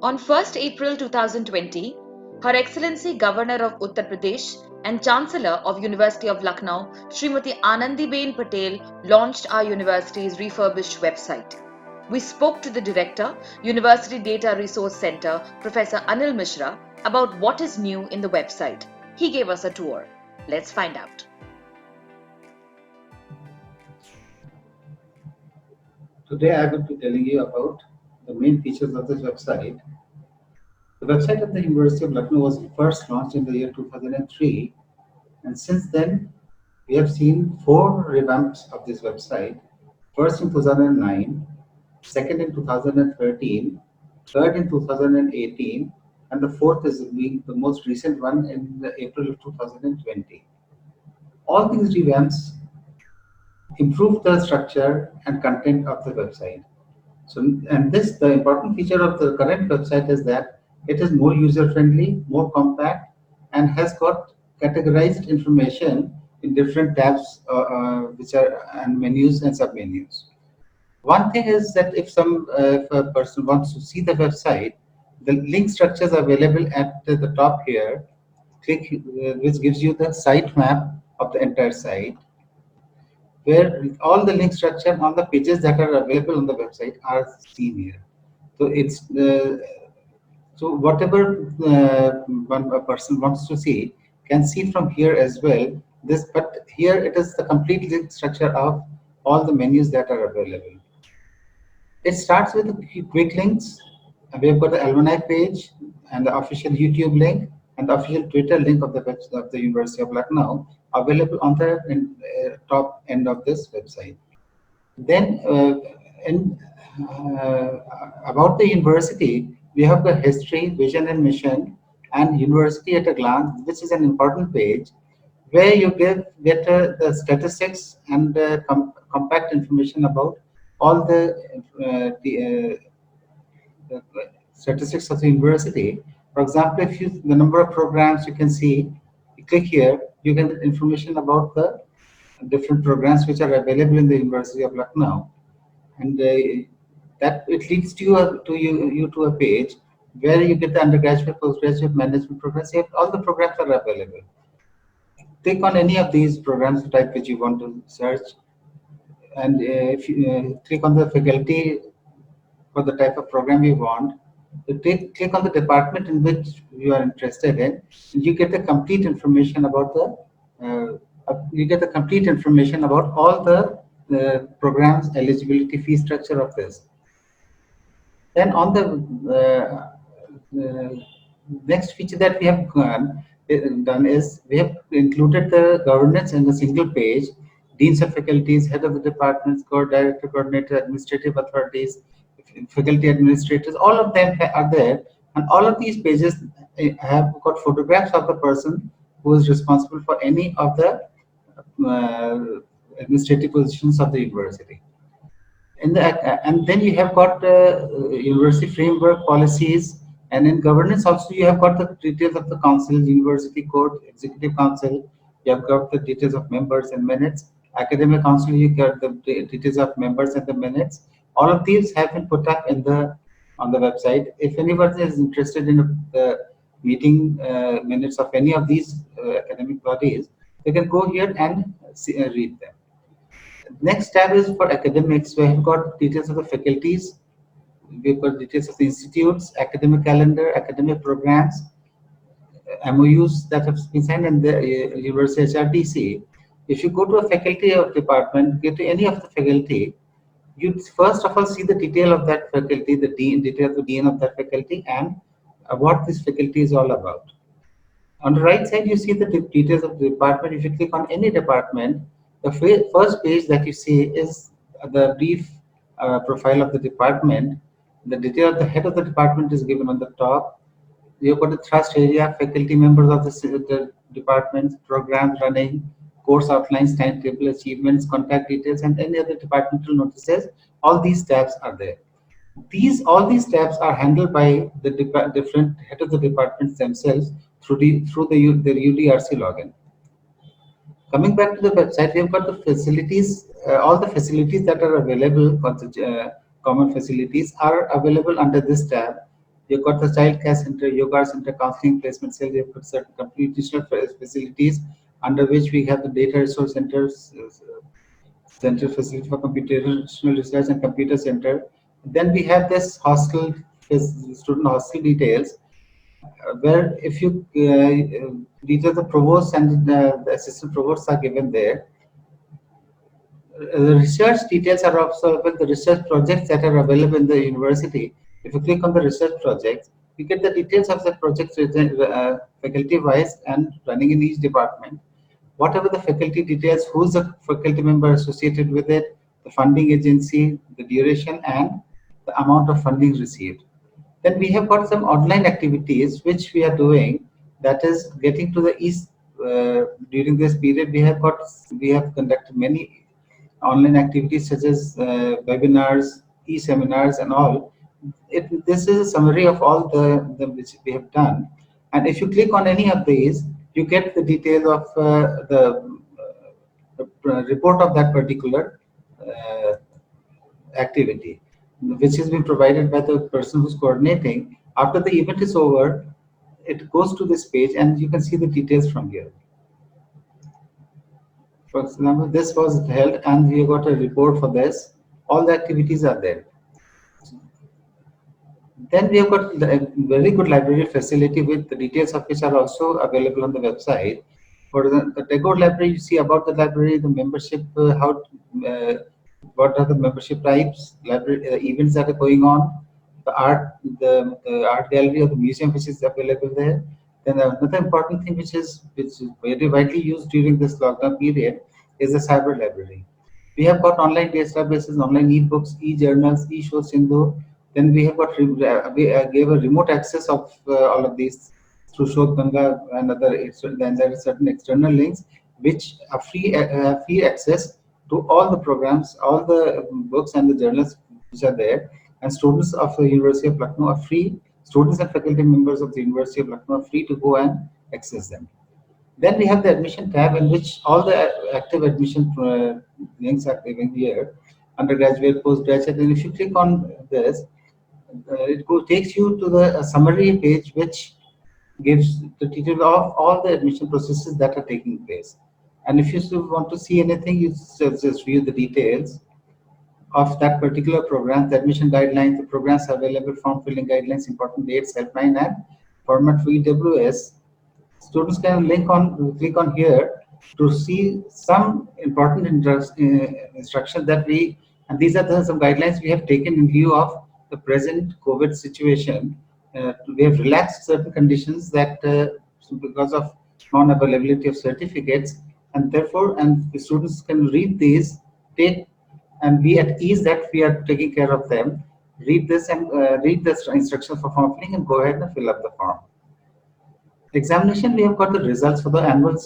On 1st April 2020, Her Excellency Governor of Uttar Pradesh and Chancellor of University of Lucknow, Srimati Anandiben Patel, launched our university's refurbished website. We spoke to the director, University Data Resource Center, Professor Anil Mishra, about what is new in the website. He gave us a tour. Let's find out. Today I will be telling you about the main features of this website. The website of the University of Lucknow was first launched in the year 2003, and since then we have seen four revamps of this website. First in 2009, second in 2013, third in 2018, and the fourth is being the most recent one in the April of 2020. All these revamps improve the structure and content of the website. So, and this, the important feature of the current website is that it is more user friendly, more compact, and has got categorized information in different tabs, which are and menus and submenus. One thing is that if a person wants to see the website, the link structures are available at the top here. Click, which gives you the site map of the entire site, where all the link structure on the pages that are available on the website are seen here. So it's so whatever one a person wants to see can see from here as well. This, but here it is the complete link structure of all the menus that are available. It starts with the quick links. We've got the alumni page and the official YouTube link and the official Twitter link of the University of Lucknow available on the top end of this website. Then, in about the university, we have the history, vision, and mission, and university at a glance, which is an important page where you get the statistics and compact information about all the statistics of the university. For example, if you the number of programs you can see, you click here, you get information about the different programs which are available in the University of Lucknow, and that it leads to you to a page where you get the undergraduate, postgraduate management programs. You have, all the programs are available. Click on any of these programs type which you want to search, and if you click on the faculty for the type of program you want, you click on the department in which you are interested in, and you get the complete information about all the program's eligibility fee structure of this. Then on the next feature that we have done is we have included the governance in a single page. Deans of faculties, head of the departments, director, coordinator, administrative authorities, faculty administrators, all of them are there. And all of these pages have got photographs of the person who is responsible for any of the administrative positions of the university. And then you have got university framework policies, and in governance also you have got the details of the council, university code, executive council. You have got the details of members and minutes. Academic council, you get the details of members and the minutes. All of these have been put up in the on the website. If anyone is interested in the meeting minutes of any of these academic bodies, they can go here and read them. Next tab is for academics. We have got details of the faculties, we've got details of the institutes, academic calendar, academic programs, MOUs that have been signed in the University HRDC. If you go to a faculty or department, get to any of the faculty, you first of all see the detail of that faculty, the dean, detail of the dean of that faculty, and what this faculty is all about. On the right side, you see the details of the department. If you click on any department, the first page that you see is the brief profile of the department. The detail of the head of the department is given on the top. You've got the thrust area, faculty members of the departments, programs running, course outlines, timetable, achievements, contact details, and any other departmental notices. All these tabs are there. All these tabs are handled by the different head of the departments themselves their UDRC login. Coming back to the website, we've got the facilities. All the facilities that are available for the common facilities are available under this tab. You've got the child care center, yoga center, counseling placement cell. You've got certain computational facilities under which we have the data resource centers, center facility for computational research and computer center. Then we have this hostel, student hostel details, where if you detail the provost and the assistant provosts are given there. The research details are also available, the research projects that are available in the university. If you click on the research projects, you get the details of the projects faculty wise and running in each department. Whatever the faculty details, who's the faculty member associated with it, the funding agency, the duration, and the amount of funding received. Then we have got some online activities which we are doing, that is getting to the east. During this period, we have conducted many online activities such as webinars, e-seminars, and all. This is a summary of all the which we have done. And if you click on any of these, you get the detail of the report of that particular activity, which has been provided by the person who's coordinating. After the event is over, it goes to this page and you can see the details from here. For example, this was held and we got a report for this. All the activities are there. Then we have got a very good library facility with the details of which are also available on the website. For the Tagore Library, you see about the library, the membership, what are the membership types, library events that are going on, the art gallery of the museum which is available there. Then another important thing which is very widely used during this lockdown period is the cyber library. We have got online databases, online e-books, e-journals, e-show Sindhu. Then we have got we gave a remote access of all of these through Shod Ganga and then there are certain external links which are free access to all the programs, all the books and the journals which are there. And students of the University of Lucknow are free. Students and faculty members of the University of Lucknow are free to go and access them. Then we have the admission tab in which all the active admission links are given here, undergraduate, postgraduate. And if you click on this, takes you to the summary page which gives the detail of all the admission processes that are taking place. And if you still want to see anything, you just view the details of that particular program, the admission guidelines, the programs available, form filling guidelines, important dates, helpline, and format for EWS. Students can click on here to see some important instructions that and these are some guidelines we have taken in view of the present COVID situation. We have relaxed certain conditions that because of non-availability of certificates, and therefore, and the students can read these, take and be at ease that we are taking care of them. Read this and read the instructions for form filling and go ahead and fill up the form. Examination, we have got the results for the annual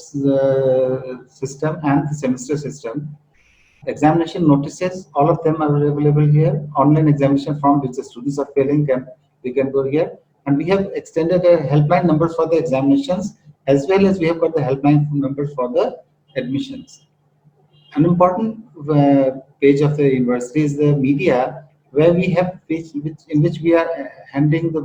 system and the semester system. Examination notices, all of them are available here. Online examination form which the students are filling, and we can go here. And we have extended helpline numbers for the examinations, as well as we have got the helpline numbers for the admissions. An important page of the university is the media, where we have in which we are handling the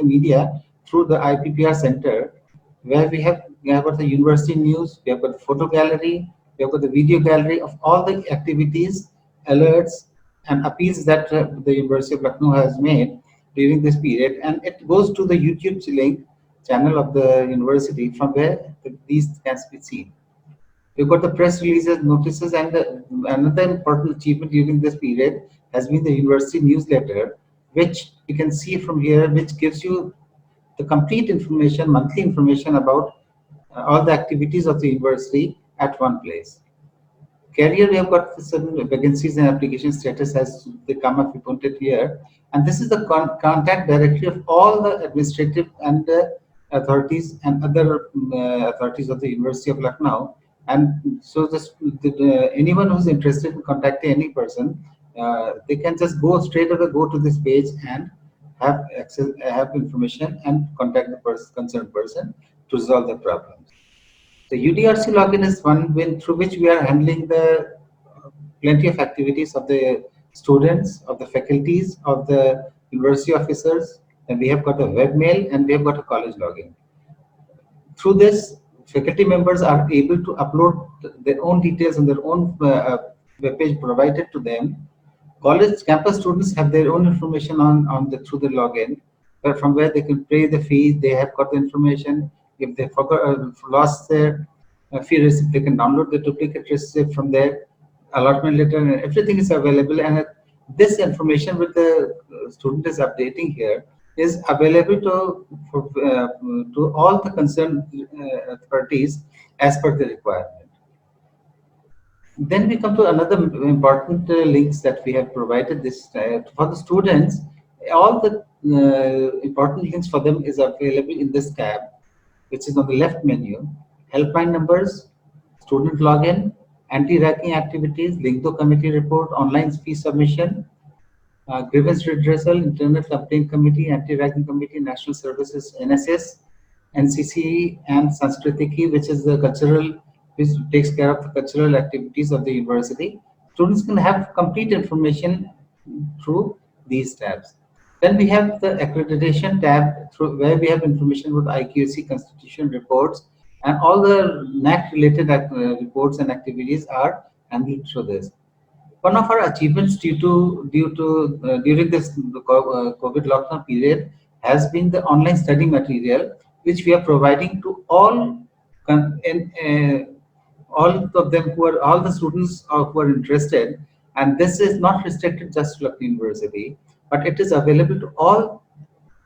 media through the IPPR center, where we have got the university news, we have got the photo gallery, we have got the video gallery of all the activities, alerts, and appeals that the University of Lucknow has made during this period, and it goes to the YouTube link channel of the university from where these can be seen. We've got the press releases, notices, and another important achievement during this period has been the university newsletter, which you can see from here, which gives you the complete information, monthly information about all the activities of the university at one place. Career, we have got certain vacancies and application status as they come up reported here, and this is the contact directory of all the administrative and authorities and other authorities of the University of Lucknow. And so anyone who's interested in contacting any person, they can just go straight away, go to this page and have access, have information and contact the concerned person to resolve the problems. The UDRC login is one through which we are handling the plenty of activities of the students, of the faculties, of the university officers, then we have got a webmail, and we have got a college login. Through this, faculty members are able to upload their own details on their own web page provided to them. College campus students have their own information on the through the login, from where they can pay the fees. They have got the information. If they forgot lost their fee receipt, they can download the duplicate receipt from there. Allotment letter and everything is available, and this information with the student is updating here is available to all the concerned authorities as per the requirement. Then we come to another important links that we have provided this for the students. All the important links for them is available in this tab, which is on the left menu. Helpline numbers, student login, anti-racking activities, link to committee report, online fee submission, grievance redressal, internal complaint committee, anti-racking committee, national services, NSS, NCC, and Sanskritiki, which is the cultural, which takes care of the cultural activities of the university. Students can have complete information through these tabs. Then we have the accreditation tab, through where we have information about IQAC constitution reports, and all the NAC related reports and activities are handled through this. One of our achievements during this COVID lockdown period has been the online study material, which we are providing to all of them all the students who are interested. And this is not restricted just to Lucknow University, but it is available to all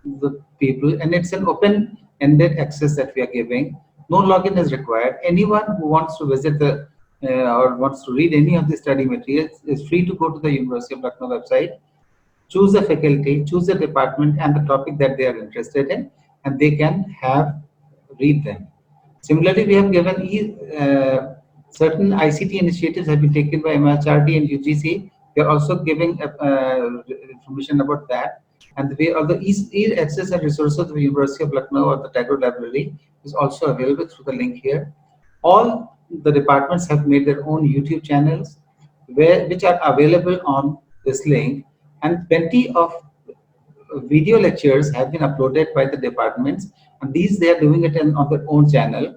the people, and it's an open-ended access that we are giving. No login is required. Anyone who wants to visit the or wants to read any of the study materials is free to go to the University of Lucknow website, choose a faculty, choose a department and the topic that they are interested in, and they can read them. Similarly, we have given certain ICT initiatives have been taken by MHRD and UGC. We are also giving information about that. And the way all the e-access and resources of the University of Lucknow or the Tagore Library is also available through the link here. All the departments have made their own YouTube channels which are available on this link, and plenty of video lectures have been uploaded by the departments, and these they are doing it on their own channel.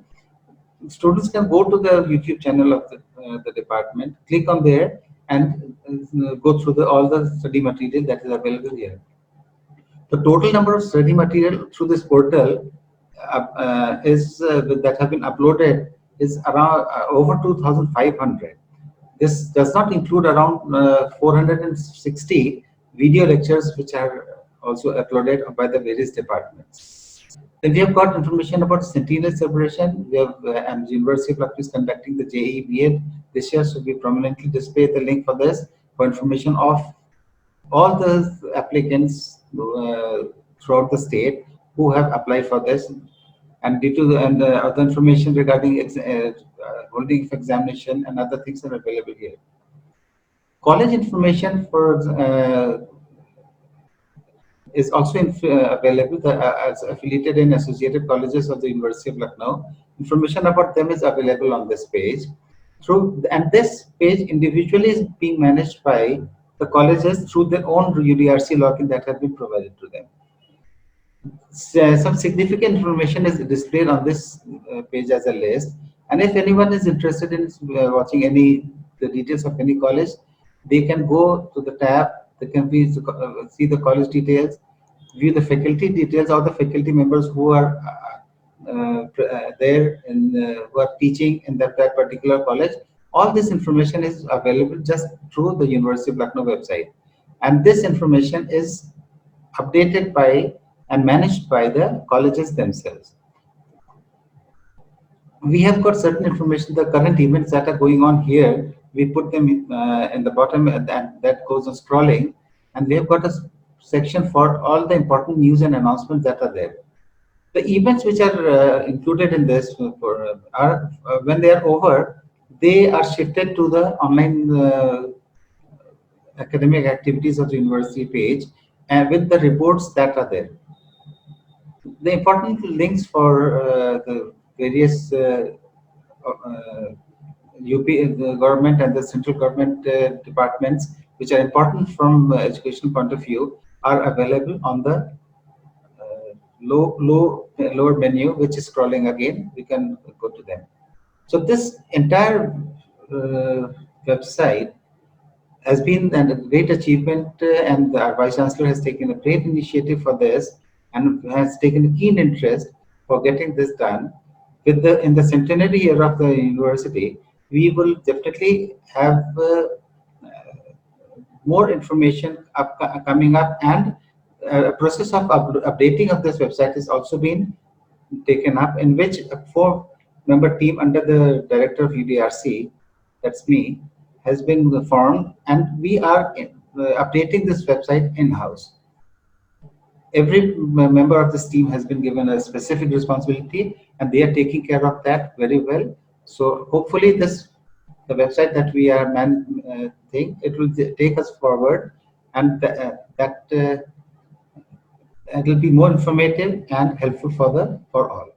Students can go to the YouTube channel of the department, click on there, and go through all the study material that is available here. The total number of study material through this portal that have been uploaded is around over 2,500. This does not include around 460 video lectures which are also uploaded by the various departments. Then we have got information about centennial celebration. We have and University of Lucknow is conducting the JEE B.Ed this year, so we prominently display the link for this for information of all the applicants throughout the state who have applied for this, and due to the other information regarding holding of examination and other things are available here. College information is also available as affiliated and associated colleges of the University of Lucknow. Information about them is available on this page. And this page individually is being managed by the colleges through their own UDRC login that have been provided to them. Some significant information is displayed on this page as a list, and if anyone is interested in watching the details of any college, they can go to the tab. They can see the college details, view the faculty details, or the faculty members who are there and who are teaching in that particular college. All this information is available just through the University of Lucknow website, and this information is updated by and managed by the colleges themselves. We have got certain information, the current events that are going on here, we put them in the bottom, and that goes on scrolling, and we have got a section for all the important news and announcements that are there. The events which are included in this are when they are over, they are shifted to the online academic activities of the university page, and with the reports that are there. The important links for the various UP the government and the central government departments, which are important from education point of view, are available on the lower menu, which is scrolling again. We can go to them. So this entire website has been a great achievement, and our Vice Chancellor has taken a great initiative for this and has taken a keen interest for getting this done. In the centenary year of the university, we will definitely have more information coming up, and a process of updating of this website is also being taken up, in which a 4-member team under the director of UDRC, that's me, has been formed, and we are updating this website in-house. Every member of this team has been given a specific responsibility, and they are taking care of that very well. So hopefully the website that we are it will take us forward, and that it will be more informative and helpful for all.